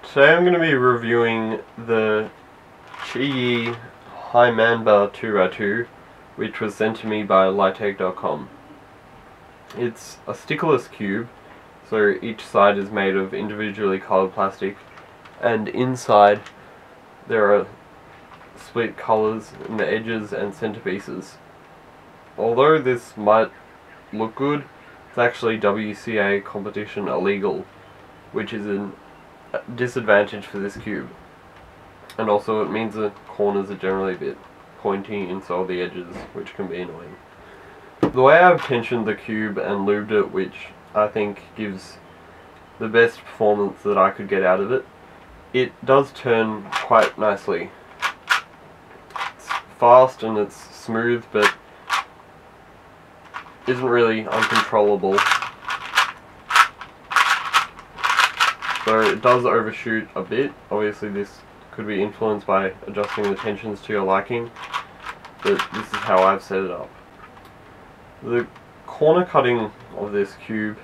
Today I'm going to be reviewing the Qiyi Heimanba 2x2, which was sent to me by Litech.com. It's a stickerless cube, so each side is made of individually coloured plastic, and inside there are split colours in the edges and centerpieces. Although this might look good, it's actually WCA competition illegal, which is a disadvantage for this cube. And also it means the corners are generally a bit pointy inside the edges, which can be annoying. The way I've tensioned the cube and lubed it, which I think gives the best performance that I could get out of it, it does turn quite nicely. It's fast and it's smooth, but isn't really uncontrollable. So it does overshoot a bit. Obviously this could be influenced by adjusting the tensions to your liking, but this is how I've set it up. The corner cutting of this cube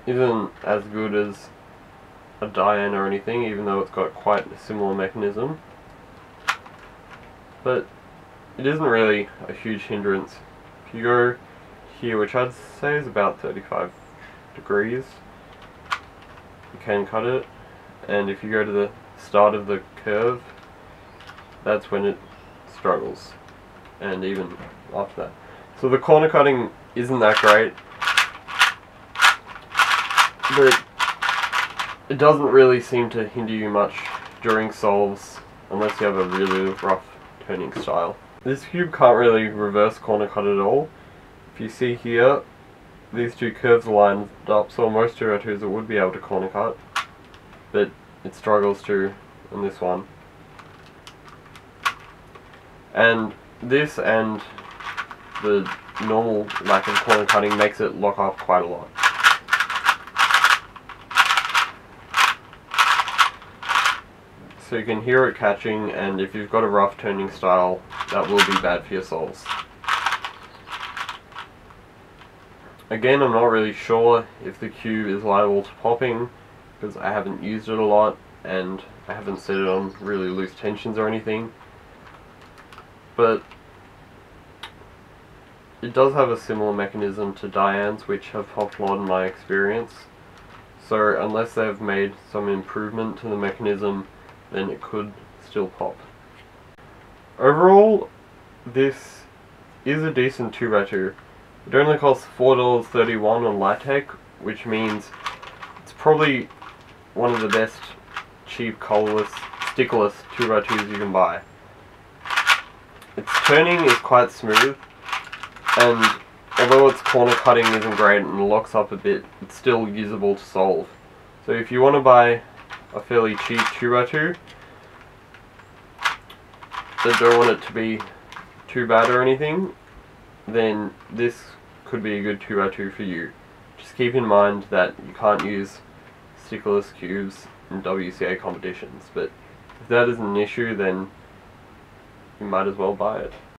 isn't as good as a Dayan or anything, even though it's got quite a similar mechanism. But it isn't really a huge hindrance. If you go here, which I'd say is about 35 degrees, you can cut it, and if you go to the start of the curve, that's when it struggles, and even after that. So the corner cutting isn't that great, but it doesn't really seem to hinder you much during solves unless you have a really rough turning style. This cube can't really reverse corner cut at all. If you see here, these two curves are lined up, so most 2x2s it would be able to corner cut, but it struggles to on this one. And this and the normal lack of corner cutting makes it lock up quite a lot. So you can hear it catching, and if you've got a rough turning style, that will be bad for your soles. Again, I'm not really sure if the cube is liable to popping, because I haven't used it a lot, and I haven't set it on really loose tensions or anything. But it does have a similar mechanism to Dayan's, which have popped a lot in my experience. So unless they've made some improvement to the mechanism, then it could still pop. Overall, this is a decent 2x2. It only costs $4.31 on Litech, which means it's probably one of the best cheap colourless, stickerless 2x2s you can buy. Its turning is quite smooth, and although its corner cutting isn't great and locks up a bit, it's still usable to solve. So if you want to buy a fairly cheap 2x2 that don't want it to be too bad or anything, then this could be a good 2x2 for you. Just keep in mind that you can't use stickerless cubes in WCA competitions, but if that isn't an issue, then you might as well buy it.